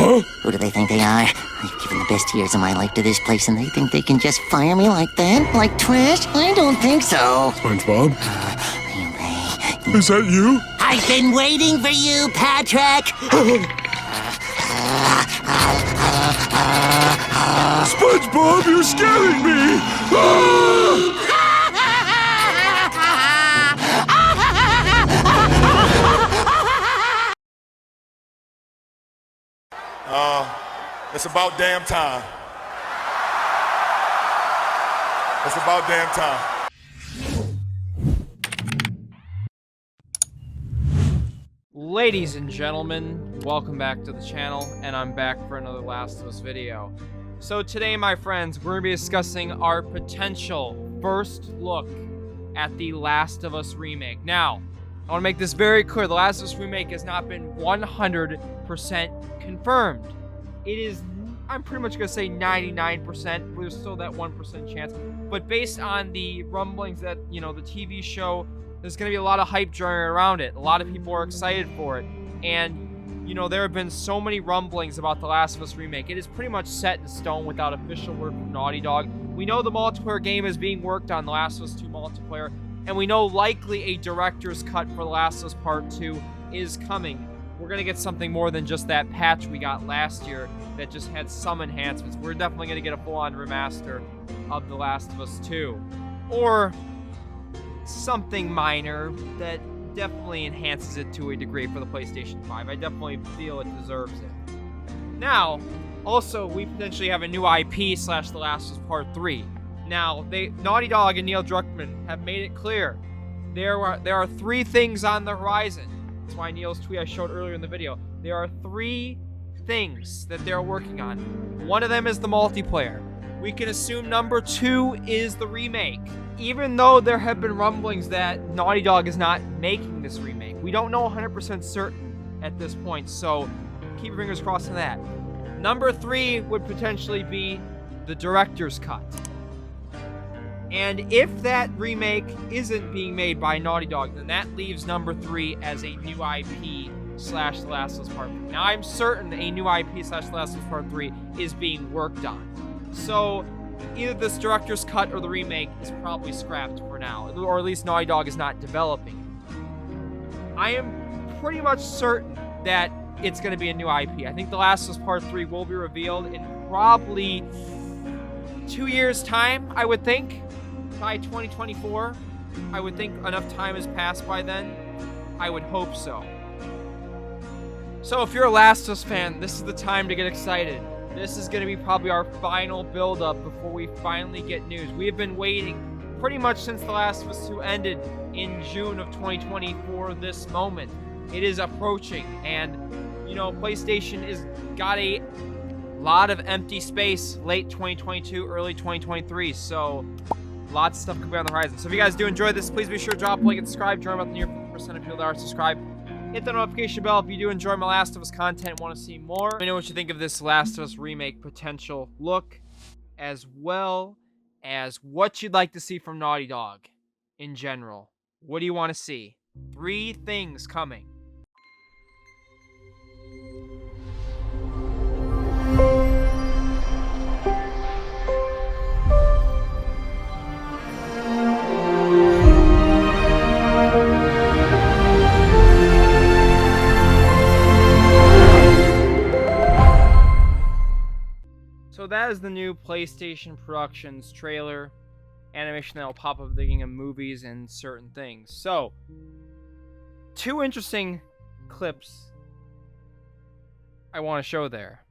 Huh? Who do they think they are? I've given the best years of my life to this place, and they think they can just fire me like that? Like trash? I don't think so. SpongeBob? Is that you? I've been waiting for you, Patrick! SpongeBob, you're scaring me! Ah! It's about damn time. It's about damn time. Ladies and gentlemen, welcome back to the channel, and I'm back for another Last of Us video. So today, my friends, we're going to be discussing our potential first look at the Last of Us Remake. Now, I want to make this very clear, the Last of Us Remake has not been 100% confirmed. It is, I'm pretty much going to say 99%, there's still that 1% chance. But based on the rumblings that, the TV show, there's going to be a lot of hype generated around it. A lot of people are excited for it. And, there have been so many rumblings about The Last of Us Remake. It is pretty much set in stone without official word from Naughty Dog. We know the multiplayer game is being worked on, The Last of Us 2 multiplayer. And we know likely a director's cut for The Last of Us Part 2 is coming. We're going to get something more than just that patch we got last year that just had some enhancements. We're definitely going to get a full-on remaster of The Last of Us 2. Or something minor that definitely enhances it to a degree for the PlayStation 5. I definitely feel it deserves it. Now, also, we potentially have a new IP / The Last of Us Part 3. Now, Naughty Dog and Neil Druckman have made it clear there are 3 things on the horizon. That's why Neil's tweet I showed earlier in the video. There are 3 things that they're working on. One of them is the multiplayer. We can assume number 2 is the remake. Even though there have been rumblings that Naughty Dog is not making this remake. We don't know 100% certain at this point, so keep your fingers crossed on that. Number 3 would potentially be the director's cut. And if that remake isn't being made by Naughty Dog, then that leaves number 3 as a new IP / The Last of Us Part 3. Now, I'm certain a new IP / The Last of Us Part 3 is being worked on. So, either this director's cut or the remake is probably scrapped for now, or at least Naughty Dog is not developing it. I am pretty much certain that it's going to be a new IP. I think The Last of Us Part 3 will be revealed in probably 2 years' time, I would think. By 2024, I would think enough time has passed by then. I would hope so. So if you're a Last of Us fan, this is the time to get excited. This is going to be probably our final build-up before we finally get news. We have been waiting pretty much since The Last of Us 2 ended in June of 2020 for this moment. It is approaching, and, PlayStation is got a lot of empty space late 2022, early 2023, so lots of stuff could be on the horizon. So if you guys do enjoy this, please be sure to drop a like and subscribe. Join about the near 50% of people that are subscribed. Hit the notification bell if you do enjoy my Last of Us content and want to see more. Let me know what you think of this Last of Us Remake potential look, as well as what you'd like to see from Naughty Dog in general. What do you want to see? 3 things coming. So that is the new PlayStation Productions trailer. Animation that will pop up at the beginning of movies and certain things. So, 2 interesting clips I want to show there.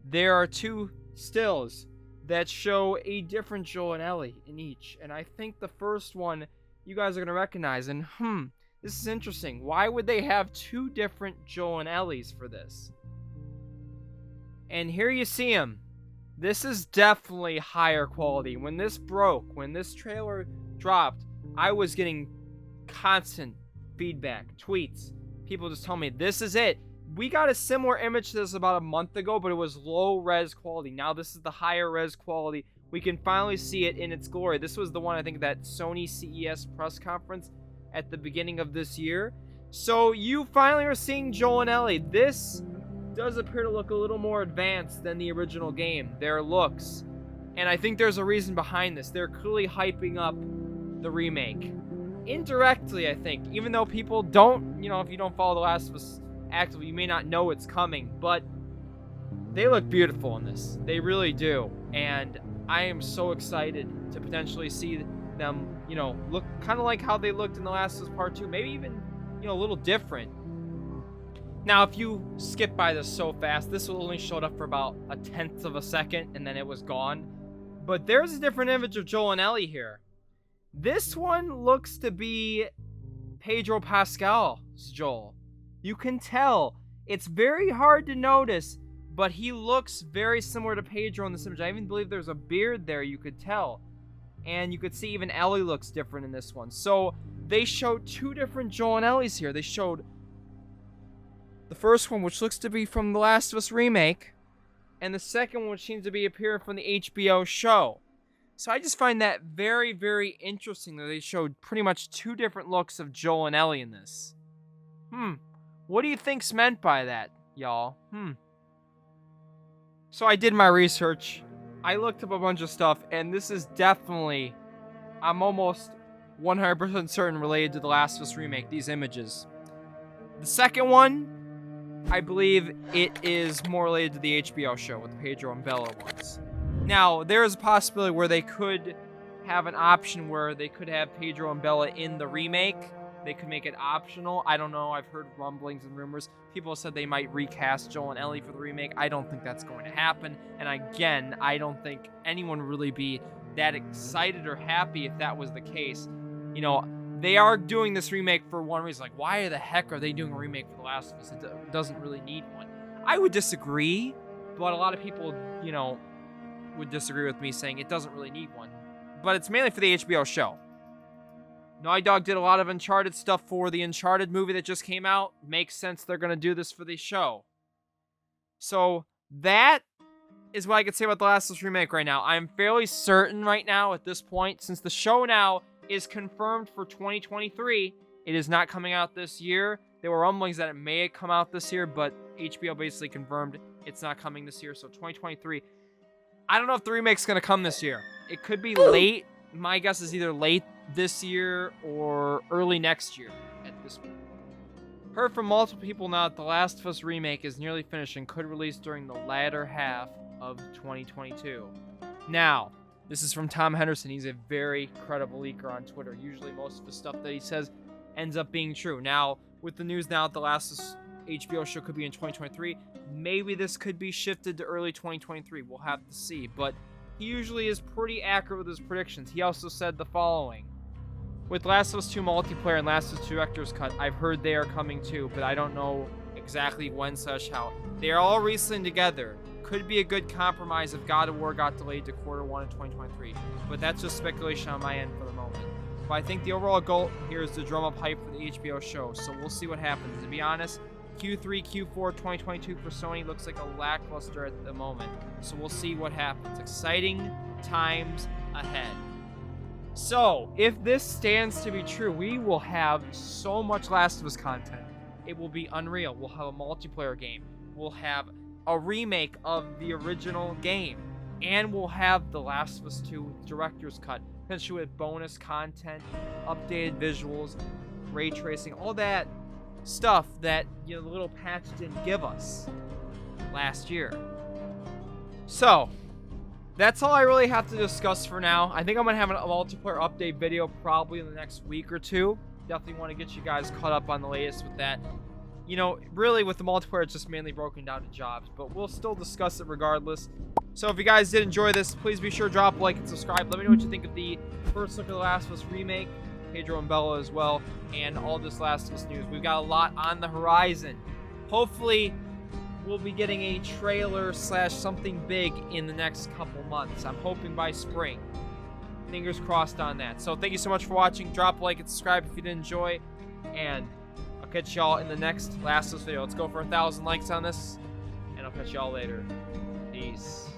There are 2 stills that show a different Joel and Ellie in each. And I think the first one you guys are going to recognize. And this is interesting. Why would they have 2 different Joel and Ellies for this? And here you see them. This is definitely higher quality. When this broke, when this trailer dropped, I was getting constant feedback, tweets. People just tell me, this is it. We got a similar image to this about a month ago, but it was low res quality. Now this is the higher res quality. We can finally see it in its glory. This was the one, I think, that Sony CES press conference at the beginning of this year. So you finally are seeing Joel and Ellie. This does appear to look a little more advanced than the original game, their looks. And I think there's a reason behind this. They're clearly hyping up the remake. Indirectly, I think. Even though people don't, if you don't follow The Last of Us actively, you may not know it's coming. But they look beautiful in this. They really do. And I am so excited to potentially see them, look kind of like how they looked in The Last of Us Part 2. Maybe even, a little different. Now, if you skip by this so fast, this only showed up for about a 1/10 of a second, and then it was gone. But there's a different image of Joel and Ellie here. This one looks to be Pedro Pascal's Joel. You can tell. It's very hard to notice, but he looks very similar to Pedro in this image. I even believe there's a beard there, you could tell. And you could see even Ellie looks different in this one. So they showed two different Joel and Ellies here. They showed the first one, which looks to be from The Last of Us Remake, and the second one, which seems to be appearing from the HBO show. So I just find that very, very interesting that they showed pretty much two different looks of Joel and Ellie in this. What do you think's meant by that, y'all? So I did my research. I looked up a bunch of stuff, and this is definitely, I'm almost 100% certain related to The Last of Us Remake, these images. The second one, I believe it is more related to the HBO show with the Pedro and Bella ones. Now, there is a possibility where they could have an option where they could have Pedro and Bella in the remake. They could make it optional. I don't know. I've heard rumblings and rumors. People said they might recast Joel and Ellie for the remake. I don't think that's going to happen. And again, I don't think anyone would really be that excited or happy if that was the case. They are doing this remake for one reason. Like, why the heck are they doing a remake for The Last of Us? It doesn't really need one. I would disagree, but a lot of people, would disagree with me saying it doesn't really need one. But it's mainly for the HBO show. Naughty Dog did a lot of Uncharted stuff for the Uncharted movie that just came out. Makes sense they're going to do this for the show. So that is what I could say about The Last of Us Remake right now. I'm fairly certain right now at this point, since the show now is confirmed for 2023. It is not coming out this year. There were rumblings that it may come out this year, but HBO basically confirmed it's not coming this year, so 2023. I don't know if the remake's going to come this year. It could be late. My guess is either late this year or early next year at this point. Heard from multiple people now that The Last of Us Remake is nearly finished and could release during the latter half of 2022. Now, this is from Tom Henderson. He's a very credible leaker on Twitter. Usually most of the stuff that he says ends up being true. Now, with the news now that The Last of Us HBO show could be in 2023, maybe this could be shifted to early 2023. We'll have to see. But he usually is pretty accurate with his predictions. He also said the following. With Last of Us 2 multiplayer and Last of Us 2 Director's Cut, I've heard they are coming too, but I don't know exactly when/how. They are all recently together. Could be a good compromise if God of War got delayed to Q1 in 2023, but that's just speculation on my end for the moment. But I think the overall goal here is to drum up hype for the HBO show, so we'll see what happens. To be honest, Q3, Q4 2022 for Sony looks like a lackluster at the moment, so we'll see what happens. Exciting times ahead. So, if this stands to be true, we will have so much Last of Us content. It will be unreal. We'll have a multiplayer game. We'll have a remake of the original game. And we'll have The Last of Us 2 Director's Cut, potentially with bonus content, updated visuals, ray tracing, all that stuff that, the little patch didn't give us last year. So, that's all I really have to discuss for now. I think I'm going to have a multiplayer update video probably in the next week or two. Definitely want to get you guys caught up on the latest with that. Really with the multiplayer, it's just mainly broken down to jobs, but we'll still discuss it regardless. So if you guys did enjoy this, please be sure to drop a like and subscribe. Let me know what you think of the first look of The Last of Us Remake, Pedro and Bella as well, and all this Last of Us news. We've got a lot on the horizon. Hopefully, we'll be getting a trailer / something big in the next couple months. I'm hoping by spring. Fingers crossed on that. So thank you so much for watching. Drop a like and subscribe if you did enjoy, and I'll catch y'all in the next Last of Us video. Let's go for 1,000 likes on this, and I'll catch y'all later. Peace.